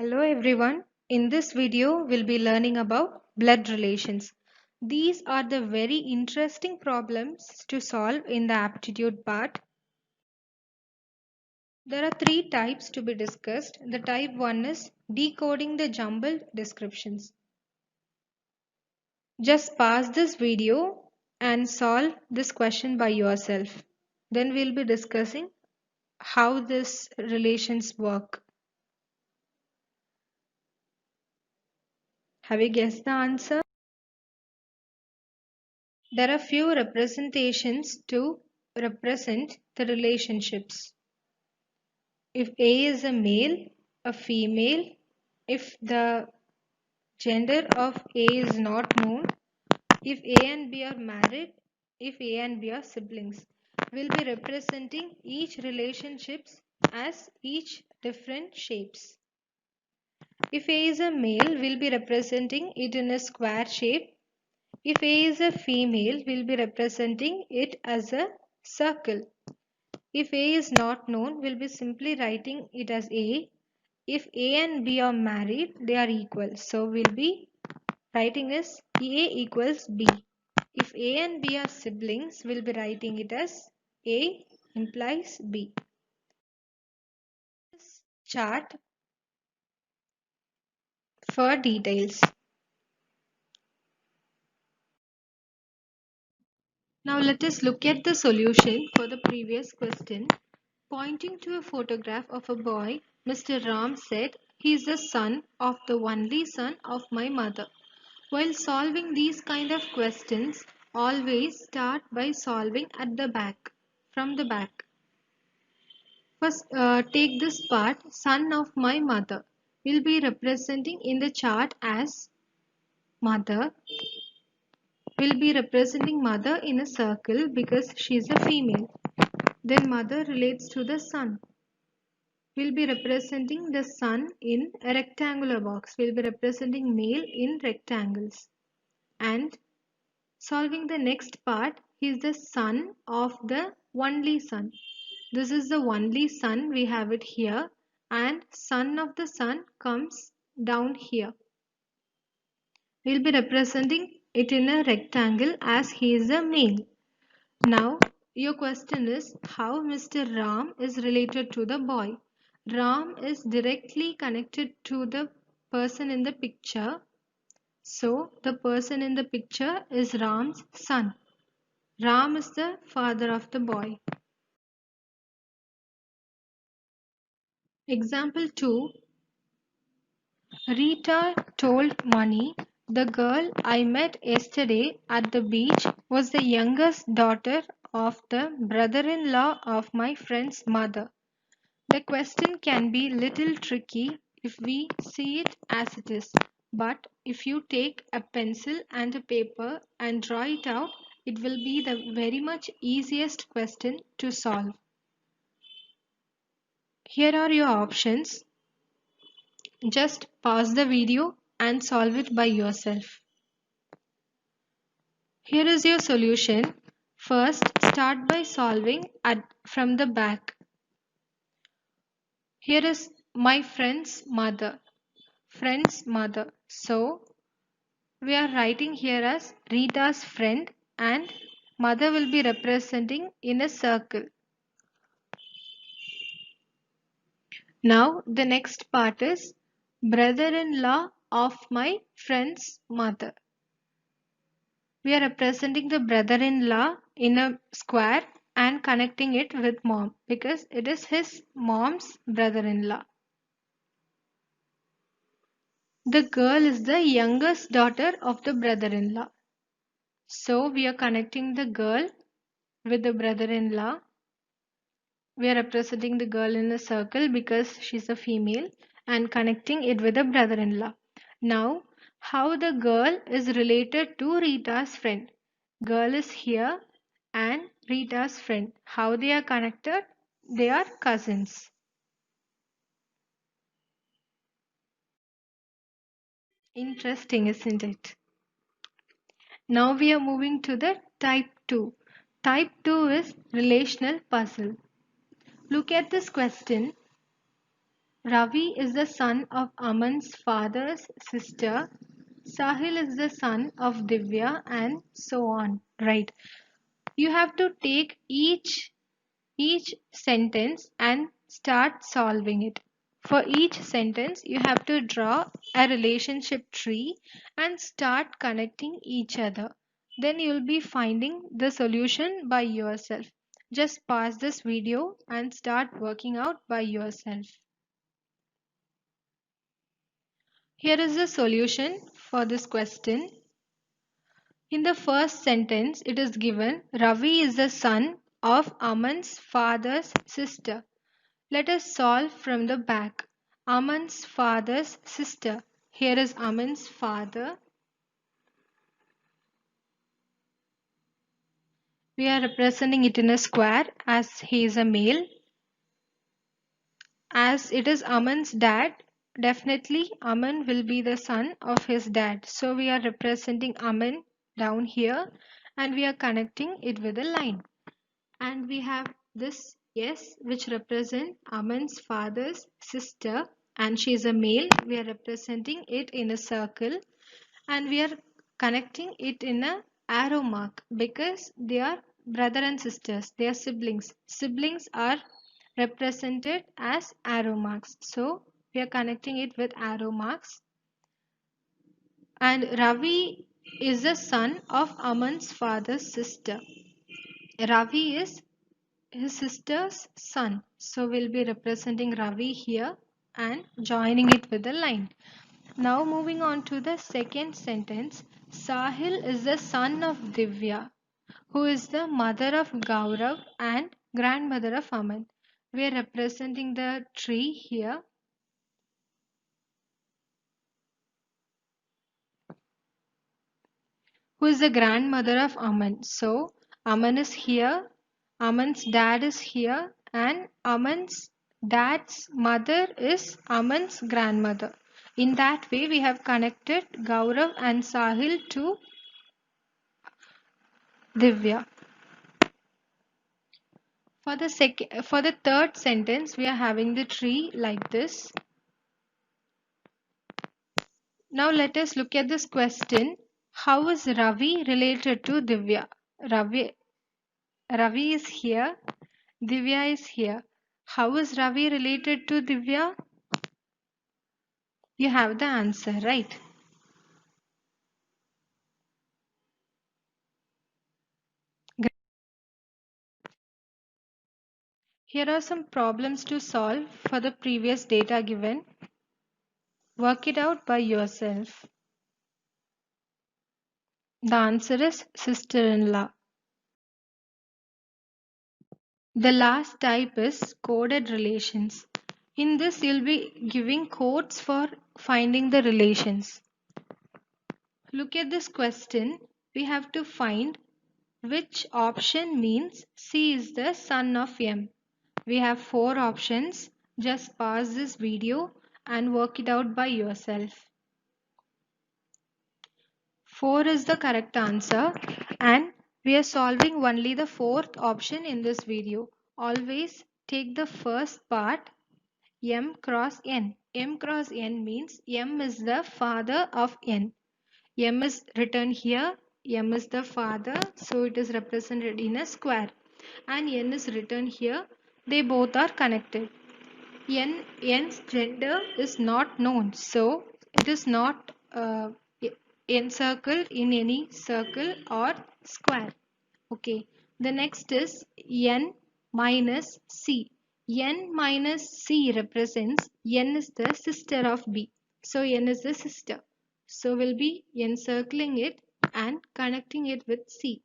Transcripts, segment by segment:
Hello everyone. In this video, we'll be learning about blood relations. These are the very interesting problems to solve in the aptitude part. There are three types to be discussed. The type 1 is decoding the jumbled descriptions. Just pause this video and solve this question by yourself. Then we'll be discussing how these relations work. Have you guessed the answer? There are few representations to represent the relationships. If A is a male, a female, if the gender of A is not known, if A and B are married, if A and B are siblings, we'll be representing each relationships as each different shapes. If A is a male, we'll be representing it in a square shape. If A is a female, we'll be representing it as a circle. If A is not known, we'll be simply writing it as A. If A and B are married, they are equal. So we'll be writing as A equals B. If A and B are siblings, we'll be writing it as A implies B. This chart for details. Now let us look at the solution for the previous question. Pointing to a photograph of a boy, Mr. Ram said, "He is the son of the only son of my mother." While solving these kind of questions, always start by solving at the back, from the back. First, take this part, son of my mother. Will be representing in the chart as mother. Will be representing mother in a circle because she is a female. Then mother relates to the son. We'll be representing the son in a rectangular box. We'll be representing male in rectangles. And solving the next part, he is the son of the only son. This is the only son, we have it here, and son of the son comes down here. We'll be representing it in a rectangle as he is a male. Now, your question is how Mr. Ram is related to the boy. Ram is directly connected to the person in the picture. So, the person in the picture is Ram's son. Ram is the father of the boy. Example 2. Rita told Mani, "The girl I met yesterday at the beach was the youngest daughter of the brother-in-law of my friend's mother." The question can be little tricky if we see it as it is, but if you take a pencil and a paper and draw it out, it will be the very much easiest question to solve. Here are your options. Just pause the video and solve it by yourself. Here is your solution. First, start by solving from the back. Here is my friend's mother. Friend's mother. So, we are writing here as Rita's friend and mother will be representing in a circle. Now, the next part is brother-in-law of my friend's mother. We are representing the brother-in-law in a square and connecting it with mom because it is his mom's brother-in-law. The girl is the youngest daughter of the brother-in-law. So we are connecting the girl with the brother-in-law. We are representing the girl in a circle because she's a female and connecting it with the brother-in-law. Now, how the girl is related to Rita's friend. Girl is here and Rita's friend. How they are connected? They are cousins. Interesting, isn't it? Now we are moving to the type 2. Type 2 is relational puzzle. Look at this question. Ravi is the son of Aman's father's sister. Sahil is the son of Divya, and so on. Right. You have to take each sentence and start solving it. For each sentence, you have to draw a relationship tree and start connecting each other. Then you'll be finding the solution by yourself. Just pause this video and start working out by yourself. Here is the solution for this question. In the first sentence, it is given Ravi is the son of Aman's father's sister. Let us solve from the back. Aman's father's sister. Here is Aman's father. We are representing it in a square as he is a male. As it is Aman's dad, definitely Aman will be the son of his dad. So we are representing Aman down here and we are connecting it with a line. And we have this S which represent Aman's father's sister, and she is a male. We are representing it in a circle and we are connecting it in a arrow mark because they are brother and sisters. They are siblings. Siblings are represented as arrow marks. So we are connecting it with arrow marks. And Ravi is the son of Aman's father's sister. Ravi is his sister's son. So we'll be representing Ravi here and joining it with a line. Now moving on to the second sentence. Sahil is the son of Divya, who is the mother of Gaurav and grandmother of Aman. We are representing the tree here. Who is the grandmother of Aman? So Aman is here, Aman's dad is here, and Aman's dad's mother is Aman's grandmother. In that way, we have connected Gaurav and Sahil to Divya. For the third sentence, we are having the tree like this. Now let us look at this question. How is Ravi related to Divya? Ravi is here. Divya is here. How is Ravi related to Divya? You have the answer, right? Here are some problems to solve for the previous data given. Work it out by yourself. The answer is sister-in-law. The last type is coded relations. In this, you'll be giving codes for finding the relations. Look at this question. We have to find which option means C is the son of M. We have 4 options. Just pause this video and work it out by yourself. 4 is the correct answer and we are solving only the 4th option in this video. Always take the first part M cross N. M cross N means M is the father of N. M is written here. M is the father, so it is represented in a square. And N is written here. They both are connected. N's gender is not known, so it is not encircled in any circle or square. Okay, the next is N minus C. N minus C represents N is the sister of B. So N is the sister. So we'll be encircling it and connecting it with C.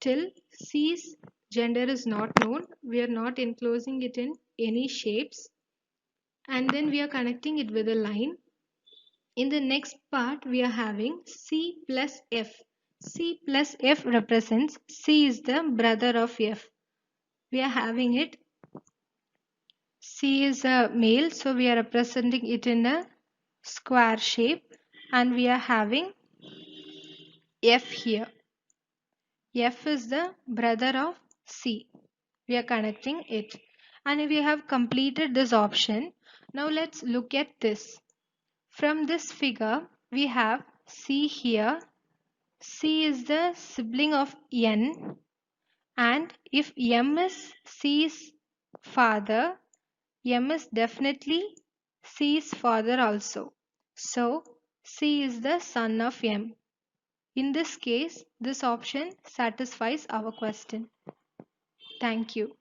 Till C's gender is not known, we are not enclosing it in any shapes. And then we are connecting it with a line. In the next part, we are having C plus F. C plus F represents C is the brother of F. We are having it. C is a male, so we are representing it in a square shape. And we are having F here. F is the brother of C. We are connecting it. And we have completed this option. Now let's look at this. From this figure, we have C here. C is the sibling of N, and if M is C's father, M is definitely C's father also. So C is the son of M. In this case, this option satisfies our question. Thank you.